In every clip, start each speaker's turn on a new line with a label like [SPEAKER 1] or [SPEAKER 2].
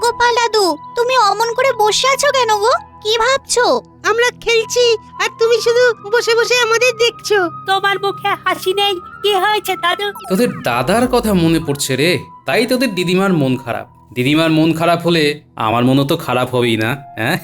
[SPEAKER 1] গোপাল দাদু, তুমি অমন করে বসে আছো কেন গো? কি ভাবছো?
[SPEAKER 2] আমরা খেলছি আর তুমি শুধু বসে বসে আমাদের দেখছো।
[SPEAKER 3] তোমার মুখে হাসি নেই, কি হয়েছে দাদু?
[SPEAKER 4] তোদের দাদার কথা মনে পড়ছে রে, তাই তোদের দিদিমার মন খারাপ। দিদিমার মন খারাপ হলে আমার মনও তো খারাপ হবেই না, হ্যাঁ?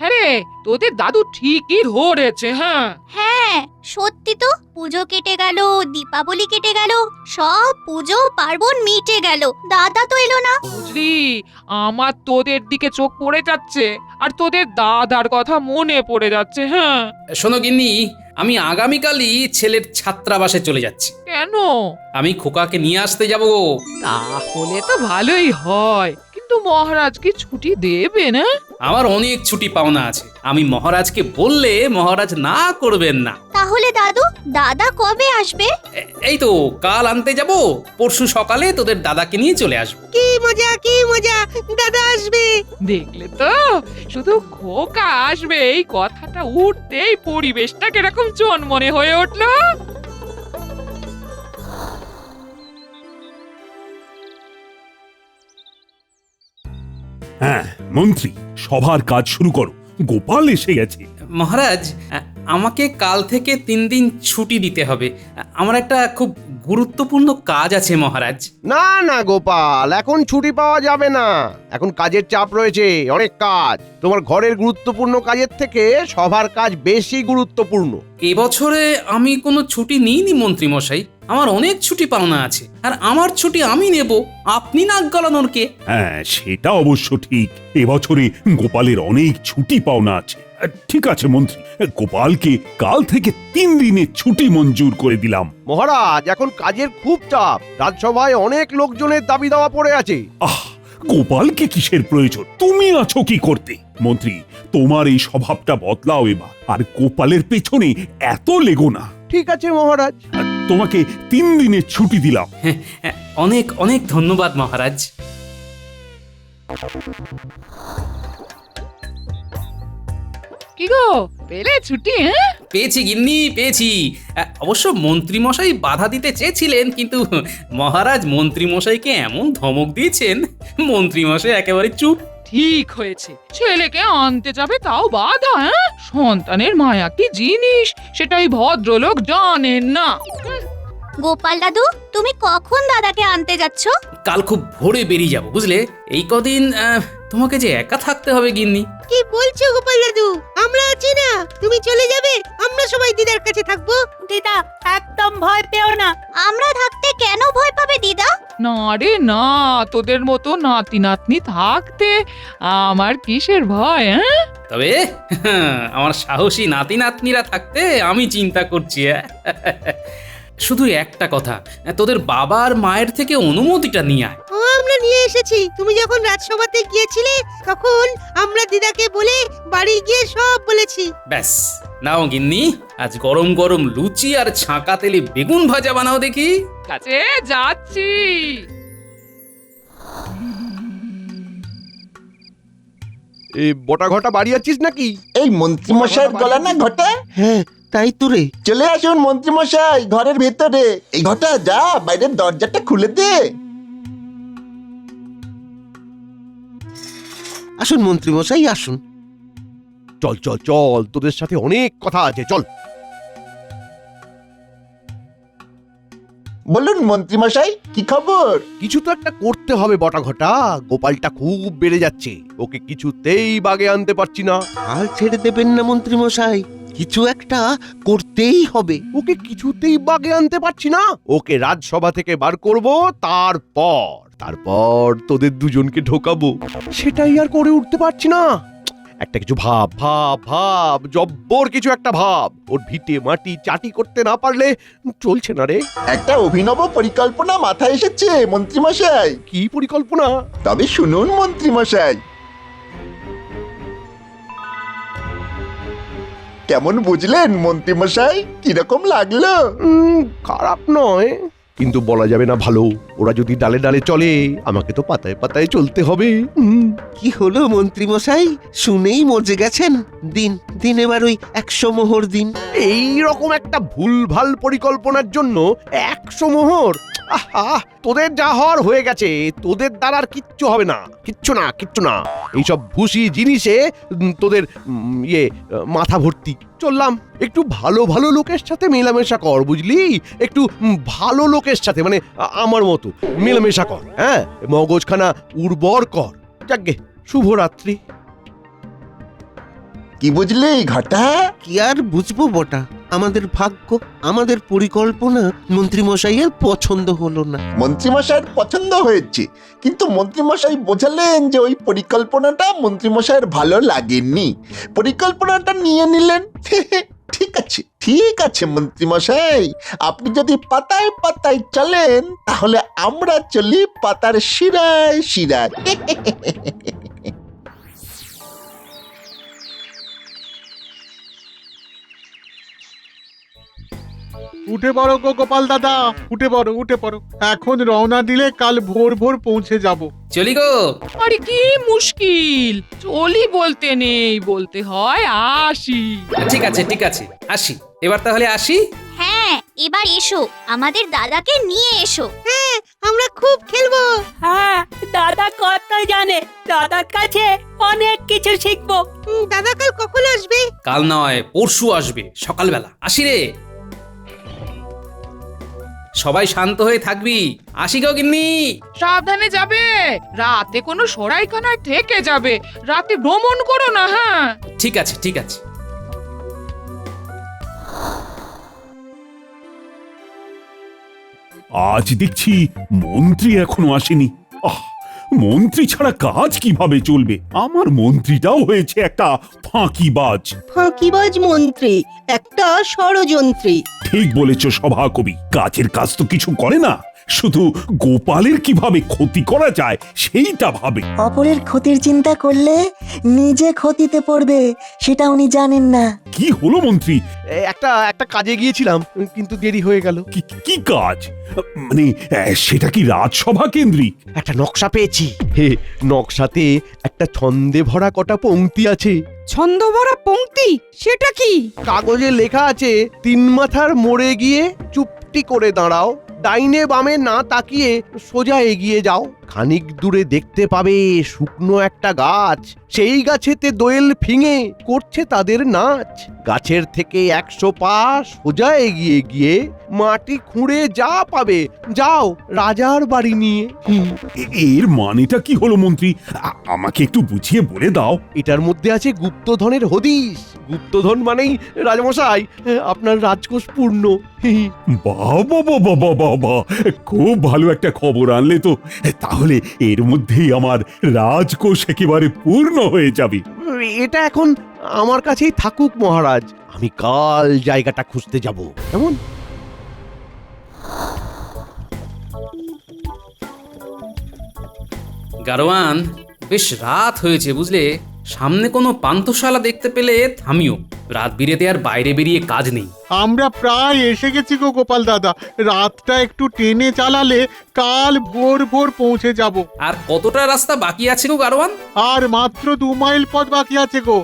[SPEAKER 5] হ্যাঁ রে, তোদের দাদু ঠিকই ধরেছে। হ্যাঁ
[SPEAKER 1] হ্যাঁ সত্যি তো, পুজো কেটে গেল, দীপাবলি কেটে গেল, সব পুজো পার্বণ মিটে গেল, দাদা তো এলো না।
[SPEAKER 5] বুঝলি, আমার তোদের দিকে চোখ পড়ে যাচ্ছে আর তোদের দাদার কথা মনে পড়ে যাচ্ছে। হ্যাঁ
[SPEAKER 4] শোনো গিন্নি, আমি আগামীকালই ছেলের ছাত্রাবাসে চলে যাচ্ছি।
[SPEAKER 5] কেন?
[SPEAKER 4] আমি খোকাকে নিয়ে আসতে যাব।
[SPEAKER 5] তাহলে তো ভালোই হয়, কিন্তু মহারাজ কি ছুটি দেবে না?
[SPEAKER 4] আমার অনেক ছুটি পাওনা আছে, আমি মহারাজকে বললে মহারাজ না করবেন না।
[SPEAKER 1] তাহলে দাদু, দাদা কবে আসবে?
[SPEAKER 4] এই তো কাল আনতে যাব, পরশু সকালে তোদের দাদাকে নিয়ে চলে আসবো।
[SPEAKER 2] কি মজা কি মজা, দাদা আসবে।
[SPEAKER 5] দেখলে তো, শুধু খোকা আসবে এই কথাটা উঠতেই পরিবেশটা কিরকম চনমনে হয়ে উঠলো।
[SPEAKER 6] হ্যাঁ মন্ত্রী, সভার কাজ শুরু করো, গোপাল এসে গেছে।
[SPEAKER 4] মহারাজ, আমাকে কাল থেকে 3 দিন ছুটি দিতে হবে। আমার একটা খুব গুরুত্বপূর্ণ কাজ আছে মহারাজ।
[SPEAKER 7] না না গোপাল, এখন ছুটি পাওয়া যাবে না, এখন কাজের চাপ রয়েছে, অনেক কাজ। তোমার ঘরের গুরুত্বপূর্ণ কাজের থেকে সভার কাজ বেশি গুরুত্বপূর্ণ।
[SPEAKER 4] এবছরে আমি কোনো ছুটি নিইনি মন্ত্রী মশাই, আমার অনেক ছুটি পাওনা আছে, আর আমার ছুটি আমি নেব, আপনি নাক গলানোর কে?
[SPEAKER 6] হ্যাঁ সেটা অবশ্য ঠিক, এবছরে গোপালের অনেক ছুটি পাওনা আছে। ঠিক আছে মন্ত্রী, গোপালকে কাল থেকে 3 দিনের ছুটি মঞ্জুর করে দিলাম।
[SPEAKER 7] মহারাজ, এখন কাজের খুব চাপ, রাজসভায় অনেক লোকজনের দাবি দাওয়া পড়ে আছে।
[SPEAKER 6] আহ, গোপালকে কিসের প্রয়োজন, তুমি আছো কি করতে? মন্ত্রী, তোমার এই স্বভাবটা বদলাও এবার, আর গোপালের পেছনে এত লেগো না।
[SPEAKER 7] ঠিক আছে মহারাজ।
[SPEAKER 6] তোমাকে 3 দিনের ছুটি দিলাম।
[SPEAKER 4] অনেক অনেক ধন্যবাদ মহারাজ।
[SPEAKER 5] কি গো, পেলে ছুটি? হ্যাঁ
[SPEAKER 4] পেয়েছি গিন্নি, পেয়েছি। অবশ্য মন্ত্রী মশাই বাধা দিতে চেয়েছিলেন, কিন্তু মহারাজ মন্ত্রী মশাইকে এমন ধমক দিয়েছেন, মন্ত্রী মশাই একেবারে চুপ।
[SPEAKER 5] ঠিক হয়েছে, ছেলেকে আনতে যাবে তাও বাধা। হ্যাঁ, সন্তানের মায়া কি জিনিস সেটাই ভদ্রলোক জানেন না।
[SPEAKER 1] গোপাল দাদু, তুমি কখন দাদাকে আনতে যাচ্ছ?
[SPEAKER 4] কাল খুব ভোরে বেরিয়ে যাব, বুঝলে? এই কদিন তোমাকে যে একা থাকতে হবে গিন্নি।
[SPEAKER 2] কি বলছো গোপাল দাদু, আমরা আছি না, তুমি চলে যাবে, আমরা সবাই দিদার কাছে থাকবো।
[SPEAKER 3] দিদা, একদম ভয় পেও না।
[SPEAKER 1] আমরা থাকতে কেন ভয় পাবে দিদা?
[SPEAKER 5] না রে না, তোদের মতো নাতি নাতনি থাকতে আমার কিসের ভয়? হ্যাঁ,
[SPEAKER 4] তবে আমার সাহসী নাতি নাতনিরা থাকতে আমি চিন্তা করছি। শুধু একটা কথা, তোদের বাবা আর মায়ের থেকে অনুমতিটা নিয়ে আয়।
[SPEAKER 2] আমরা নিয়ে এসেছি, তুমি যখন রাজসভাতে গিয়েছিলে তখন আমরা দিদাকে বলে বাড়ি গিয়ে সব বলেছি।
[SPEAKER 4] ব্যাস, নাও গিন্নি, আজ গরম গরম লুচি আর ছাঁকা তেলে বেগুন ভাজা বানাও দেখি।
[SPEAKER 5] কাছে যাচ্ছি।
[SPEAKER 7] এই বটা ঘটা বাড়ি আছিস নাকি?
[SPEAKER 8] এই মন্ত্রীমশাইয়ের গলা না ঘটা?
[SPEAKER 9] হ্যাঁ তাই তো রে।
[SPEAKER 8] চলে আসুন মন্ত্রীমশাই, ঘরের ভেতরে। এই ঘটা, যা বাইরের দরজাটা খুলে দে।
[SPEAKER 9] আসুন মন্ত্রী মশাই আসুন।
[SPEAKER 7] চল চল চল, তোদের সাথে অনেক কথা আছে, চল।
[SPEAKER 8] বলুন মন্ত্রীমশাই, কি খবর?
[SPEAKER 7] কিছু তো একটা করতে হবে বটা ঘটা, গোপালটা খুব বেড়ে যাচ্ছে, ওকে কিছুতেই বাগে আনতে পারছি না।
[SPEAKER 9] হাল ছেড়ে দেবেন না মন্ত্রী মশাই, কিছু একটা করতেই হবে।
[SPEAKER 7] ওকে কিছুতেই বাগে আনতে পারছি না, ওকে রাজসভা থেকে বার করব, তারপর তোদের দুজনকে ঢোকাবো, সেটাই আর করে উঠতে পারছি না। একটা কিছু ভাব ভাব ভাব, জব্বর কিছু একটা ভাব। ওর ভিটে মাটি চাটি করতে না পারলে চলছে না রে।
[SPEAKER 8] একটা অভিনব পরিকল্পনা মাথায় এসেছে মন্ত্রীমশাই।
[SPEAKER 7] কি পরিকল্পনা?
[SPEAKER 8] তবে শুনুন মন্ত্রীমশাই। কেমন বুঝলেন মন্ত্রীমশাই? কিরকম লাগলো?
[SPEAKER 7] খারাপ নয়, কিন্তু বলা যাবে না ভালো। ওরা যদি ডালে ডালে চলে, আমাকে তো পাতায় পাতায় চলতে হবে।
[SPEAKER 9] কি হলো মন্ত্রী মশাই, শুনেই মজে গেছেন? দিন দিন এবার ওই 100 মোহর দিন।
[SPEAKER 7] এই রকম একটা ভুলভাল পরিকল্পনার জন্য 100 মোহর? আহা, তোদের যা হওয়ার হয়ে গেছে, তোদের দ্বারা আর কিচ্ছু হবে না, কিচ্ছু না, কিচ্ছু না। এইসব ভুসি জিনিসে তোদের মাথা ভর্তি। চললাম, একটু ভালো ভালো লোকের সাথে মেলামেশা কর, বুঝলি? একটু ভালো লোকের সাথে, মানে আমার মতো মেলামেশা কর, হ্যাঁ, মগজখানা উর্বর কর। যাকগে, শুভরাত্রি।
[SPEAKER 8] কি বুঝলি ঘটা?
[SPEAKER 9] কি আর বুঝবো বটা, আমাদের ভাগ্য, আমাদের পরিকল্পনা মন্ত্রীমশাইয়ের পছন্দ হলো না।
[SPEAKER 8] মন্ত্রীমশাইয়ের পছন্দ হয়েছে, কিন্তু মন্ত্রীমশাই বোঝালেন যে ওই পরিকল্পনাটা মন্ত্রীমশাইয়ের ভালো লাগেনি, পরিকল্পনাটা নিয়ে নিলেন। ঠিক আছে মন্ত্রীমশাই, আপনি যদি পাতায় পাতায় চলেন তাহলে আমরা চলি পাতার শিরায় শিরায়।
[SPEAKER 10] উঠে পড়ো গো গোপাল দাদা, উঠে পড়ো, উঠে পড়ো। এখন রওনা দিলে কাল ভোর ভোর পৌঁছে যাব।
[SPEAKER 4] চলি গো।
[SPEAKER 5] আরে কি মুশকিল, চলি বলতে নেই, বলতে হয় আসি।
[SPEAKER 4] ঠিক আছে ঠিক আছে, আসি এবার, তাহলে আসি।
[SPEAKER 1] হ্যাঁ, এবার এসো, আমাদের দাদাকে নিয়ে এসো।
[SPEAKER 2] হ্যাঁ, আমরা খুব খেলবো।
[SPEAKER 3] হ্যাঁ, দাদা কত জানে, দাদার কাছে অনেক কিছু শিখবো।
[SPEAKER 2] দাদা কাল কখন আসবে?
[SPEAKER 4] কাল নয়, পরশু আসবে সকালবেলা। আসি রে, সবাই শান্ত হয়ে থাকবি। আসি গো গিন্নি।
[SPEAKER 5] সাবধানে যাবে, রাতে কোনো সরাইখানায় থেকে যাবে, রাতে ভ্রমণ করো না। হ্যাঁ,
[SPEAKER 4] ঠিক আছে ঠিক আছে।
[SPEAKER 6] আজ দেখছি মন্ত্রী এখনো আসেনি। আহ, মন্ত্রী ছাড়া কাজ কিভাবে চলবে? আমার মন্ত্রীটাও হয়েছে একটা ফাঁকিবাজ।
[SPEAKER 2] ফাঁকিবাজ মন্ত্রী, একটা ষড়যন্ত্রী।
[SPEAKER 6] ঠিক বলেছ সভাকবি, কাজের কাজ তো কিছু করে না, শুধু গোপালের কিভাবে ক্ষতি করা যায় সেইটা ভাবে।
[SPEAKER 11] অপরের ক্ষতির চিন্তা করলে নিজে ক্ষতিতে পড়বে, সেটা উনি জানেন না।
[SPEAKER 6] কি হলো মন্ত্রী?
[SPEAKER 7] একটা কাজে গিয়েছিলাম, কিন্তু দেরি হয়ে গেল।
[SPEAKER 6] কি কাজ? মানে সেটা কি রাজসভা কেন্দ্রিক?
[SPEAKER 7] একটা নকশা পেয়েছি। নকশাতে একটা ছন্দে ভরা কটা পংক্তি আছে।
[SPEAKER 3] ছন্দ ভরা পংক্তি? সেটা কি?
[SPEAKER 7] কাগজে লেখা আছে, 3 মাথার মোড়ে গিয়ে চুপটি করে দাঁড়াও, ডাইনে বামে না তাকিয়ে সোজা এগিয়ে যাও, খানিক দূরে দেখতে পাবে শুকনো একটা গাছ, সেই গাছেতে দোয়েল ফিঙে করছে তাদের নাচ। গাছের থেকে 100 পা সোজা এগিয়ে গিয়ে মাটি খুঁড়ে যা পাবে যাও রাজার বাড়ি নিয়ে।
[SPEAKER 6] এর মানেটা কি হলো মন্ত্রী? আমাকে একটু বুঝিয়ে বলে দাও।
[SPEAKER 7] এটার মধ্যে আছে গুপ্তধনের হদিশ। গুপ্তধন মানেই রাজমশাই আপনার রাজকোষ পূর্ণ।
[SPEAKER 6] বাবা বাবা বাবা, খুব ভালো একটা খবর আনলে তো। তাহলে এর মধ্যেই আমার রাজকোষ একেবারে পূর্ণ হয়ে যাবে।
[SPEAKER 7] এটা এখন আমার কাছেই থাকুক মহারাজ, আমি কাল জায়গাটা খুঁজতে যাব। কেমন?
[SPEAKER 4] গারোয়ান, বেশ রাত হয়েছে বুঝলে, সামনে কোনো পান্থশালা দেখতে পেলে থামিও, রাত বিরেতে আর বাইরে বেরিয়ে কাজ নেই।
[SPEAKER 10] আমরা প্রায় এসে গেছি গো গোপাল দাদা, রাতটা একটু টেনে চালালে কাল ভোর ভোর পৌঁছে যাব।
[SPEAKER 4] আর কতটা রাস্তা বাকি আছে গো গারোয়ান?
[SPEAKER 10] আর মাত্র 2 মাইল পথ বাকি আছে গো।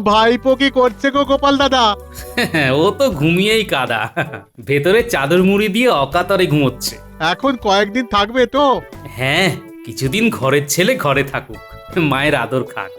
[SPEAKER 10] ভাইপো কি করছে গো গোপাল দাদা?
[SPEAKER 4] ও তো ঘুমিয়েই কাদা, ভেতরে চাদর মুড়ি দিয়ে অকাতরে ঘুমোচ্ছে।
[SPEAKER 10] এখন কয়েকদিন থাকবে তো?
[SPEAKER 4] হ্যাঁ, কিছুদিন ঘরের ছেলে ঘরে থাকুক, মায়ের আদর খাক।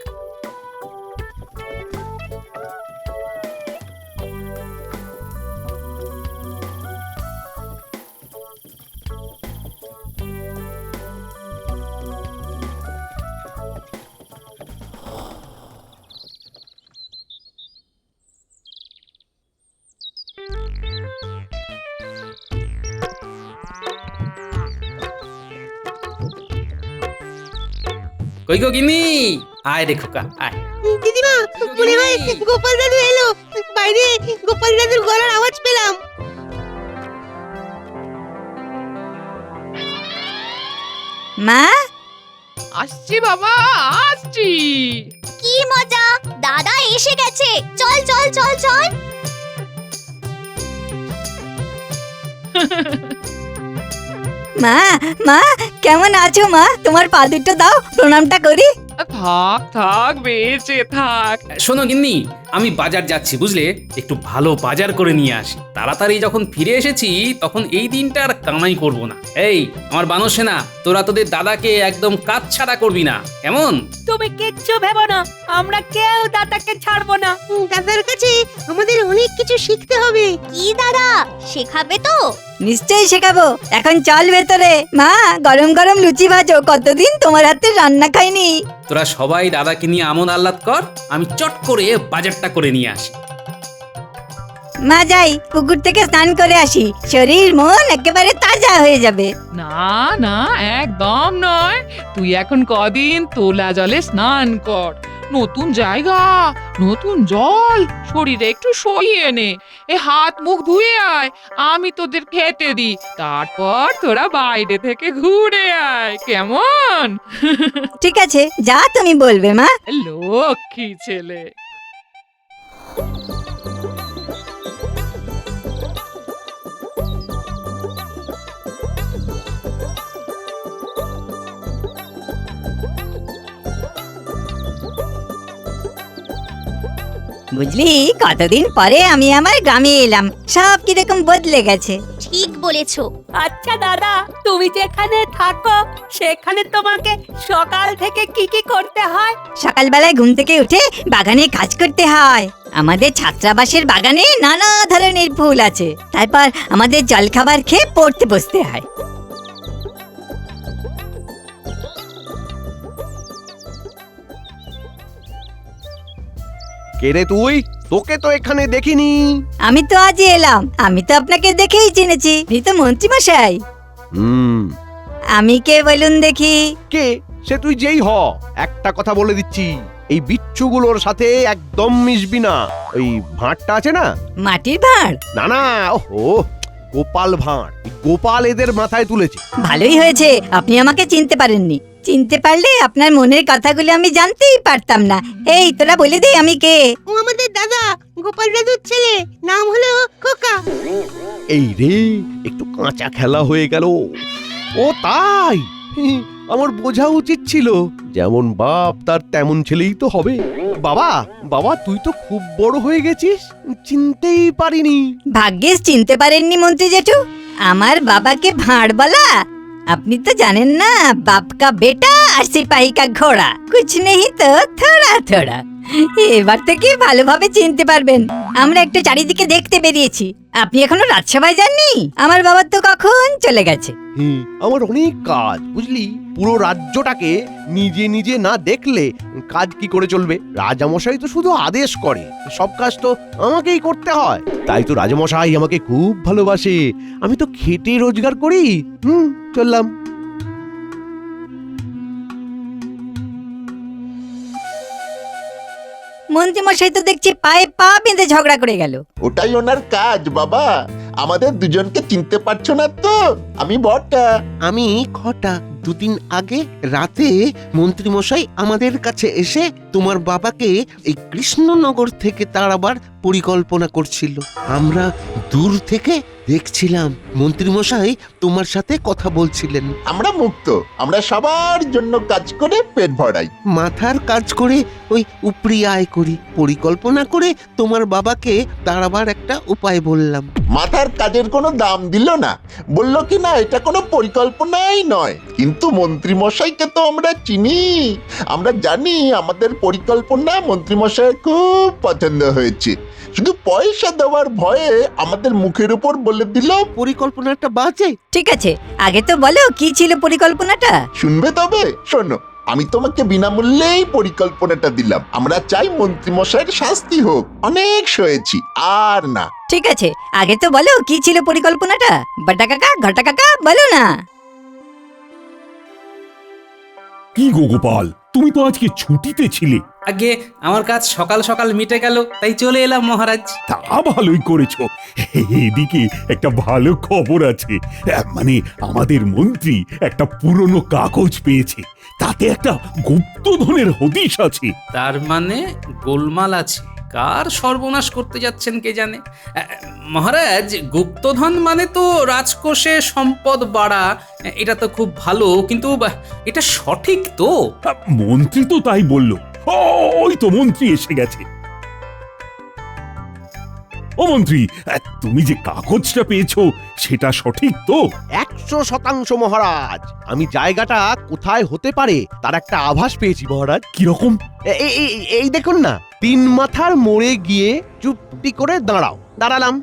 [SPEAKER 4] কই গো গিন্নি, আয় রে খোকা আয়।
[SPEAKER 2] দিদিমা, মনে হয় গোপাল দাদু এলো। বাইরে গোপাল দাদুর গলার আওয়াজ পেলাম।
[SPEAKER 1] মা,
[SPEAKER 5] আসছি বাবা, আসছি।
[SPEAKER 1] কি মজা, দাদা এসে গেছে। চল চল চল চল।
[SPEAKER 11] মা, মা কেমন আছো মা? তোমার পা দুটো দাও, প্রণামটা করি।
[SPEAKER 5] থাক থাক, বেঁচে থাক।
[SPEAKER 4] শোনো গিন্নি, আমি বাজার যাচ্ছি বুঝলে, একটু ভালো বাজার করে নিয়ে আসি। তাড়াতাড়ি যখন ফিরে এসেছি তখন এই দিনটা আর কামাই করব না। এই আমার বানর সেনা, তোরা তোদের দাদাকে একদম কাজ ছাড়া করবি না, কেমন?
[SPEAKER 3] তুমি কিচ্ছু ভেবো না, আমরা কেউ দাদাকে ছাড়বো না।
[SPEAKER 2] দাদার কাছে আমাদের অনেক কিছু শিখতে হবে।
[SPEAKER 1] কি দাদা শেখাবে তো?
[SPEAKER 12] নিশ্চয়ই শেখাবো। এখন চল ভেতরে। মা, গরম গরম লুচি ভাজো, কতদিন তোমার হাতে রান্না খাইনি।
[SPEAKER 4] তোরা সবাই দাদাকে নিয়ে আমোদ আহ্লাদ কর, আমি চট করে বাজারটা করে নিয়ে আসি।
[SPEAKER 12] মা যাই, পুকুর থেকে স্নান করে আসি, শরীর মন একেবারে তাজা হয়ে যাবে।
[SPEAKER 5] না না, একদম নয়। তুই এখন কদিন তোলা জলে স্নান কর। নতুন জায়গা, নতুন জল, শরীরে একটু সইয়ে নে। এ হাত মুখ ধুয়ে আয়, আমি তোদের খেতে দিই, তারপর তোরা বাইরে থেকে ঘুরে আয়, কেমন?
[SPEAKER 12] ঠিক আছে, যা তুমি বলবে মা।
[SPEAKER 5] লক্ষ্মী ছেলে।
[SPEAKER 12] বুঝলি, কতদিন পরে আমি আমার গ্রামে এলাম, সব কিরকম বদলে গেছে।
[SPEAKER 1] ঠিক বলেছো।
[SPEAKER 3] আচ্ছা দাদা, তুমি যেখানে থাকো সেখানে তোমাকে সকাল থেকে কি কি করতে হয়?
[SPEAKER 12] সকালবেলায় ঘুম থেকে উঠে বাগানে কাজ করতে হয়। আমাদের ছাত্রাবাসের বাগানে নানা ধরনের ফুল আছে। তারপর আমাদের জলখাবার খেয়ে পড়তে বসতে হয়।
[SPEAKER 7] কে রে তুই? তোকে তো এখানে দেখিনি।
[SPEAKER 12] আমি তো আজই এলাম, আমি তো আপনাকে দেখেই চিনেছি, আপনি তো মন্ত্রী মশাই।
[SPEAKER 7] হুম।
[SPEAKER 12] আমি কে বলুন দেখি?
[SPEAKER 7] কে? সে তুই যেই হ, একটা কথা বলে দিচ্ছি, এই বিচ্ছুগুলোর সাথে একদম মিশবি না। ওই ভাঁড়টা আছে না?
[SPEAKER 12] মাটির ভাঁড়?
[SPEAKER 7] না না, ওহো, গোপাল ভাঁড়। গোপাল এদের মাথায় তুলেছে।
[SPEAKER 12] ভালোই হয়েছে আপনি আমাকে চিনতে পারেননি। চিনতে পারলে আপনার মনের কথাগুলো আমি জানতেই পারতাম না। এই তোরা বলে দে আমি কে।
[SPEAKER 2] ও আমাদের দাদা, গোপাল দাদুর ছেলে, নাম হলো খোকা।
[SPEAKER 7] এই রে, একটু কাঁচা খেলা হয়ে গেল। ও তাই? আমার বোঝা উচিত ছিল। যেমন বাপ তার তেমন ছেলেই তো হবে। বাবা, বাবা তুই তো খুব বড় হয়ে গেছিস, চিনতেই পারিনি।
[SPEAKER 12] ভাগ্যিস চিনতে পারেননি মন্ত্রী জেঠু। আমার বাবাকে ভাঁড় বলা? আপনি তো জানেন না, বাপ কা বেটা আর সিপাহী কা ঘোড়া, কুছ নেই তো থোড়া থোড়া। এবার থেকে ভালোভাবে চিনতে পারবেন। আমরা একটু চারিদিকে দেখতে বেরিয়েছি। আপনি এখনো রাজসভায় যাননি? আমার বাবা তো কখন চলে গেছে।
[SPEAKER 7] আমার অনেক কাজ, বুঝলি। পুরো রাজ্যটাকে নিজে নিজে না দেখলে কাজ কি করে চলবে? রাজামশাই তো শুধু আদেশ করে, সব কাজ তো আমাকেই করতে হয়। তাই তো রাজামশাই আমাকে খুব ভালোবাসে। আমি তো খেটে রোজগার করি। চললাম।
[SPEAKER 12] মন্ত্রী মশাই তো দেখছি পায়ে পা বেঁধে ঝগড়া করে গেল।
[SPEAKER 8] ওটাই ওনার কাজ বাবা। আমাদের দুজনকে চিনতে পারছো না তো? আমি বড়টা।
[SPEAKER 9] আমি খটা। দুদিন আগে রাতে মন্ত্রী মশাই আমাদের কাছে এসে তোমার বাবাকে এই কৃষ্ণনগর থেকে তাড়াবার পরিকল্পনা করছিল। আমরা দূর থেকে দেখছিলাম। মন্ত্রী মশাই তোমার সাথে কথা বলছিলেন।
[SPEAKER 8] আমরা মুক্ত, আমরা সবার জন্য কাজ করে পেট ভরাই।
[SPEAKER 9] মাথার কাজ করে ওই উপরি আয় করি। পরিকল্পনা করে তোমার বাবাকে তাড়াবার একটা উপায় বললাম।
[SPEAKER 8] মাথার কাজের কোনো দাম দিল না, বলল কি না এটা কোনো পরিকল্পনাই নয়। কিন্তু মন্ত্রী মশাইকে তো আমরা চিনি, আমরা জানি আমাদের পরিকল্পনা মন্ত্রী মশাইয়ের খুব পছন্দ হয়েছে। শুধু পয়সা দেওয়ার ভয়ে আমাদের মুখের উপর বলে দিল
[SPEAKER 9] পরিকল্পনাটা বাজে।
[SPEAKER 12] ঠিক আছে, আগে তো বলো কি ছিল পরিকল্পনাটা।
[SPEAKER 8] শুনবে তবে? শোনো, আমি তোমাকে বিনামূল্যেই পরিকল্পনাটা দিলাম। আমরা চাই মন্ত্রী মশাইয়ের শাস্তি হোক, অনেক সয়েছি, আর না।
[SPEAKER 12] ঠিক আছে, আগে তো বলো কি ছিল পরিকল্পনাটা। বড়টা কাকা, ঘটা কাকা, বলো না।
[SPEAKER 6] কি গো গোপাল, তুমি তো আজকে ছুটিতে ছিলে।
[SPEAKER 4] আগে আমার কাজ সকাল সকাল মিটে গেল, তাই চলে এলাম মহারাজ।
[SPEAKER 6] তা ভালোই করেছো। এদিকে একটা ভালো খবর আছে। মানে আমাদের মন্ত্রী একটা পুরনো কাগজ পেয়েছে, তাতে একটা গুপ্তধনের হদিশ আছে।
[SPEAKER 4] তার মানে গোলমাল আছে। কার সর্বনাশ করতে যাচ্ছেন কে জানে। মহারাজ, গুপ্তধন মানে তো রাজকোষে সম্পদ বাড়া, এটা তো খুব ভালো, কিন্তু এটা সঠিক তো?
[SPEAKER 6] মন্ত্রী তো তাই বলল। ওই তো মন্ত্রী এসে গেছে। ও মন্ত্রী, তুমি যে কাগজটা পেয়েছো সেটা সঠিক তো?
[SPEAKER 7] 100% মহারাজ, আমি জায়গাটা কোথায় হতে পারে তার একটা আভাস পেয়েছি মহারাজ।
[SPEAKER 6] কিরকম?
[SPEAKER 7] এই দেখুন না, 3 মাথার মোড়ে গিয়ে চুপটি করে দাঁড়ালাম।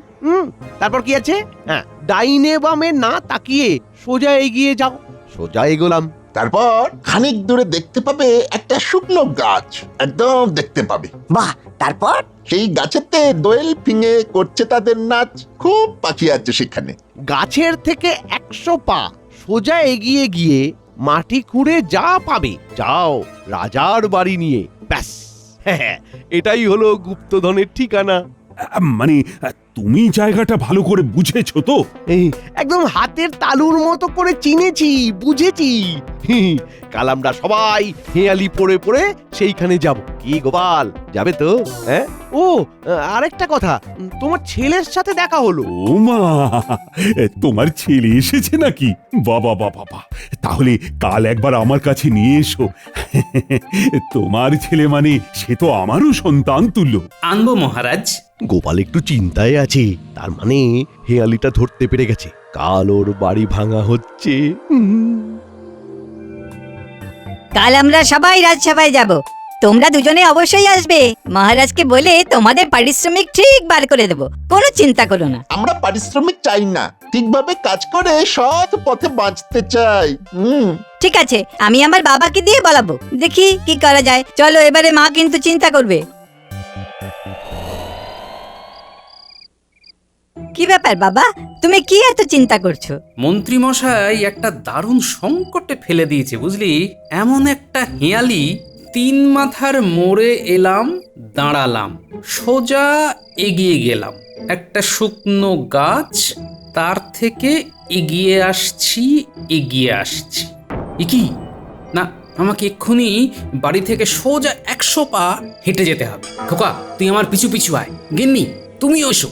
[SPEAKER 7] তারপর কি আছে? হ্যাঁ, ডাইনে বামে না তাকিয়ে সোজা এগিয়ে যাও। সোজা এগোলাম।
[SPEAKER 8] তারপর খানিক দূরে দেখতে পাবে একটা শুকনো গাছ, একদম দেখতে পাবে।
[SPEAKER 11] বাহ, তারপর?
[SPEAKER 8] সেই গাছেতে দোয়েল ফিঙে করছে তাদের নাচ। খুব পাখি আছে সেখানে।
[SPEAKER 7] গাছের থেকে 100 পা সোজা এগিয়ে গিয়ে মাটি খুঁড়ে যা পাবে, যাও রাজার বাড়ি নিয়ে। ব্যাস, হ্যাঁ, এটাই হলো গুপ্তধনের ঠিকানা।
[SPEAKER 6] মানে তুমি জায়গাটা ভালো করে বুঝেছো তো?
[SPEAKER 7] এই একদম হাতের তালুর মতো করে চিনেছি, বুঝেছি। কাল আমরা সবাই হেয়ালি পড়ে পড়ে সেইখানে যাব। কি গোপাল, যাবে তো? হ্যাঁ। ও, আরেকটা কথা, তোমার ছেলের সাথে দেখা হলো।
[SPEAKER 6] ও মা, তোমার ছেলে এসেছে নাকি? বাবা বাবা বাবা, তাহলে কাল একবার আমার কাছে নিয়ে এসো। তোমার ছেলে মানে সে তো আমারও সন্তান তুল্য।
[SPEAKER 4] আনবো মহারাজ।
[SPEAKER 7] গোপাল একটু চিন্তায় আছে, তার মানে হেয়ালিটা ধরতে পেরে গেছে। কাল ওর বাড়ি ভাঙা হচ্ছে।
[SPEAKER 12] কাল আমরা সবাই রাজসভায় যাব, তোমরা দুজনে অবশ্যই আসবে। মহারাজকে বলে তোমাদের পারিশ্রমিক ঠিক বার করে দেব, কোনো চিন্তা করো না।
[SPEAKER 8] আমরা পারিশ্রমিক চাই না, ঠিকভাবে কাজ করে সৎ পথে বাঁচতে চাই।
[SPEAKER 12] ঠিক আছে, আমি আমার বাবাকে দিয়ে বলাবো, দেখি কি করা যায়। চলো এবারে, মা কিন্তু চিন্তা করবে। কি ব্যাপার বাবা, তুমি কি এত চিন্তা করছো?
[SPEAKER 4] মন্ত্রী মশাই একটা দারুণ সংকটে ফেলে দিয়েছে বুঝলি। এমন একটা হেয়ালি, 3 মাথার মোড়ে এলাম, দাঁড়ালাম, সোজা এগিয়ে গেলাম, একটা শুকনো গাছ, তার থেকে এগিয়ে আসছি। কি না, আমাকে এক্ষুনি বাড়ি থেকে সোজা 100 পা হেঁটে যেতে হবে। খোকা, তুই আমার পিছু পিছু আয়। গিন্নি, তুমি এসো।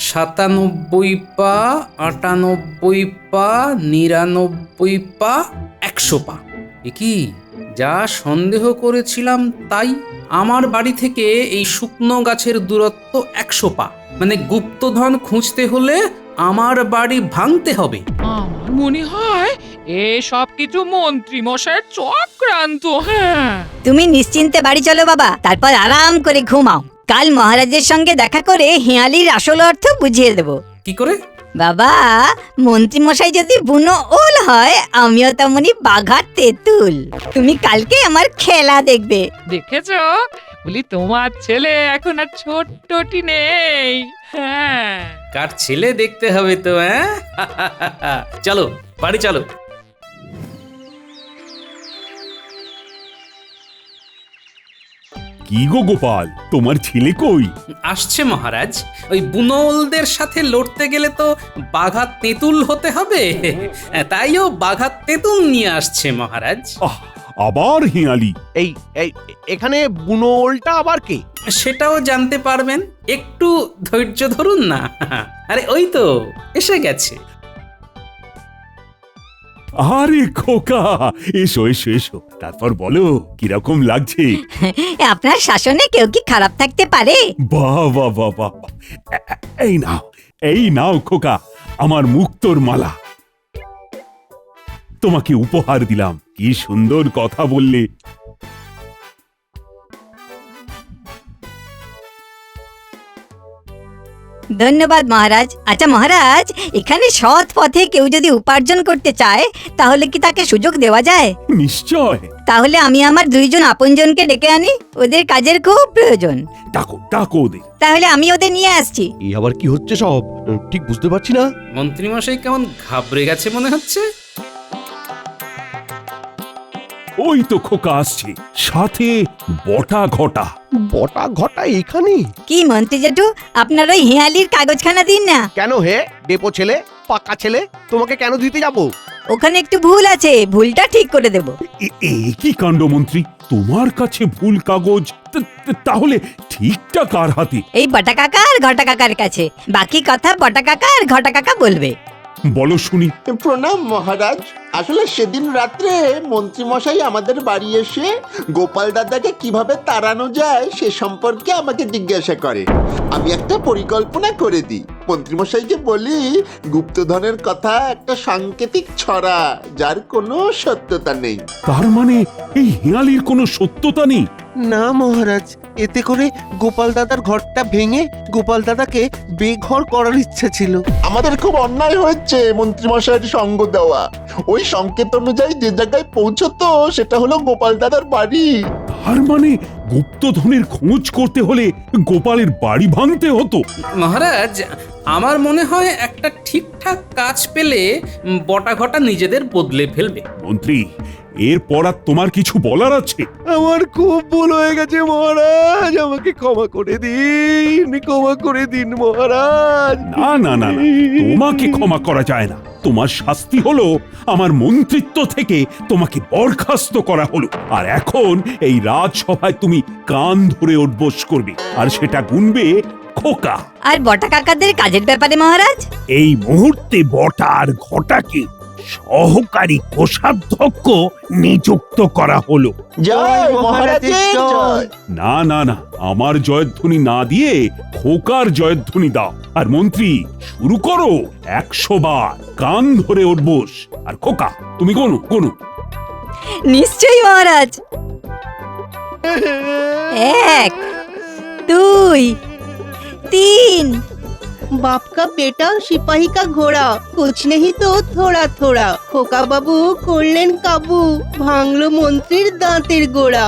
[SPEAKER 4] সাতানব্বই পা, 98 পা, 99 পা, 100 পা। কি যা সন্দেহ করেছিলাম তাই। আমার বাড়ি থেকে এই শুকনো গাছের দূরত্ব 100 পা। মানে গুপ্তধন খুঁজতে হলে আমার বাড়ি ভাঙতে হবে।
[SPEAKER 5] আমার মনে হয় সব কিছু মন্ত্রী মশাইয়ের চক্রান্ত। হ্যাঁ,
[SPEAKER 12] তুমি নিশ্চিন্তে বাড়ি চলো বাবা, তারপর আরাম করে ঘুমাও। কাল মহারাজের সঙ্গে দেখা করে হেয়ালির আসল অর্থ বুঝিয়ে দেব।
[SPEAKER 4] কি করে?
[SPEAKER 12] বাবা, মন্ত্রী মশাই যদি বুনো ওল হয়, আমিও তেমনি বাঘা তেঁতুল। তুমি কালকে আমার খেলা দেখবে।
[SPEAKER 5] দেখেছো, বলি তোমার ছেলে এখন আর ছোট্টটি নেই। হ্যাঁ,
[SPEAKER 4] কার ছেলে দেখতে হবে তো? হ্যাঁ, চলো বাড়ি চলো।
[SPEAKER 6] কি গো গোপাল, তোমার ছেলে কই?
[SPEAKER 4] আসছে মহারাজ। ওই বুনোলদের সাথে লড়তে গেলে তো বাঘা তেঁতুল হতে হবে, তাইও বাঘা তেঁতুল নিয়ে আসছে মহারাজ।
[SPEAKER 6] আবার হেয়ালি?
[SPEAKER 7] এই এখানে বুনোলটা আবার কে?
[SPEAKER 4] সেটাও জানতে পারবেন, একটু ধৈর্য ধরুন না। আরে ওই তো এসে গেছে।
[SPEAKER 6] আরে খোকা, এসো এসো এসো, তারপর বলো কিরকম লাগছে?
[SPEAKER 12] আপনার শাসনে কেউ কি খারাপ থাকতে পারে?
[SPEAKER 6] বাহ বাহ বাহ বাহ, এই নাও খোকা, আমার মুক্তোর মালা। তোমাকে উপহার দিলাম। কি সুন্দর কথা বললে।
[SPEAKER 12] ধন্যবাদ মহারাজ। আচ্ছা মহারাজ, এখানে সৎ পথে কেউ যদি উপার্জন করতে চায়, তাহলে কি তাকে সুযোগ দেওয়া যায়?
[SPEAKER 6] নিশ্চয়।
[SPEAKER 12] তাহলে আমি আমার 2 জন আপনজনকে ডেকে আনি, ওদের কাজের খুব প্রয়োজন।
[SPEAKER 6] ডাকো ওদের।
[SPEAKER 12] তাহলে আমি ওদের নিয়ে আসছি।
[SPEAKER 7] এই আবার কি হচ্ছে সব, ঠিক বুঝতে পারছি না।
[SPEAKER 4] মন্ত্রী মশাই কেমন ঘাবড়ে গেছে মনে হচ্ছে।
[SPEAKER 6] ওই তো খোকা আসছে, সাথে বটা ঘটা।
[SPEAKER 7] বটা ঘটা এখানে?
[SPEAKER 12] কি মন্ত্রী জেঠু, আপনার ওই হেয়ালির কাগজখানা দিন না।
[SPEAKER 7] কেন হে ডেপো ছেলে, পাকা ছেলে, তোমাকে কেন দিতে যাব?
[SPEAKER 12] ওখানে একটু ভুল আছে, ভুলটা ঠিক করে দেব।
[SPEAKER 6] কি কাণ্ড মন্ত্রী, তোমার কাছে ভুল কাগজ? তাহলে ঠিকটা কার হাতে?
[SPEAKER 12] এই বটা কাকা আর ঘটা কাকার কাছে। বাকি কথা বটা কাকা আর ঘটা কাকা বলবে।
[SPEAKER 6] বলো শুনি।
[SPEAKER 8] প্রণাম মহারাজ। আসলে সেদিন রাত্রে মন্ত্রীমশাই আমাদের বাড়ি এসে গোপাল দাদাকে কিভাবে তাড়ানো যায় সে সম্পর্কে আমাকে জিজ্ঞাসা করে। আমি একটা পরিকল্পনা করে দিই। মন্ত্রীমশাইকে বলি গুপ্তধনের কথা একটা সাংকেতিক ছড়া, যার কোনো সত্যতা নেই।
[SPEAKER 6] তার মানে এই হেঁয়ালির কোনো সত্যতা নেই?
[SPEAKER 9] না মহারাজ, এতে করে গোপাল দাদার ঘরটা ভেঙে গোপাল দাদাকে বেঘর করার ইচ্ছা ছিল।
[SPEAKER 8] আমাদের খুব অন্যায় হয়েছে মন্ত্রীমশাইয়ের সঙ্গ দেওয়া। ওই সংকেত অনুযায়ী যে জায়গায় পৌঁছতো সেটা হলো গোপাল দাদার বাড়ি।
[SPEAKER 6] তার মানে গুপ্তধনের খোঁজ করতে হলে গোপালের বাড়ি ভাঙতে হতো?
[SPEAKER 4] মহারাজ, আমার মনে হয় একটা ঠিকঠাক কাজ পেলে বটা ঘটা নিজেদের বদলে ফেলবে।
[SPEAKER 6] মন্ত্রী, এরপর আর তোমার কিছু বলার আছে?
[SPEAKER 7] আমার খুব ভুল হয়ে গেছে মহারাজ, আমাকে ক্ষমা করে দিন, ক্ষমা করে দিন মহারাজ।
[SPEAKER 6] না না না না, তোমাকে ক্ষমা করা যায় না। তোমার শাস্তি হলো আমার মন্ত্রিত্ব থেকে তোমাকে বরখাস্ত করা হলো। আর এখন এই রাজসভায় তুমি কান ধরে উঠবোস করবে, আর সেটা গুনবে খোকা।
[SPEAKER 12] আর বটা কাকাদের কাজের ব্যাপারে মহারাজ?
[SPEAKER 6] এই মুহূর্তে বটা আর ঘটাকে সহকারী কোষাধ্যক্ষ নিযুক্ত করা হলো।
[SPEAKER 8] জয় মহারাজের জয়।
[SPEAKER 6] না না না, আমার জয়ধ্বনি না দিয়ে খোকার জয়ধ্বনি দাও। আর মন্ত্রী, শুরু করো 100 বার কান ধরে উঠবোস। আর খোকা, তুমি গোনো গোনো।
[SPEAKER 12] নিশ্চয়ই মহারাজ। 1 2 3।
[SPEAKER 2] बाप का बेटा सिपाही का घोड़ा, कुछ नहीं तो थोड़ा थोड़ा। খোকা বাবু করলেন কাবু, ভাঙলো মন্ত্রীর দাঁতের গোড়া।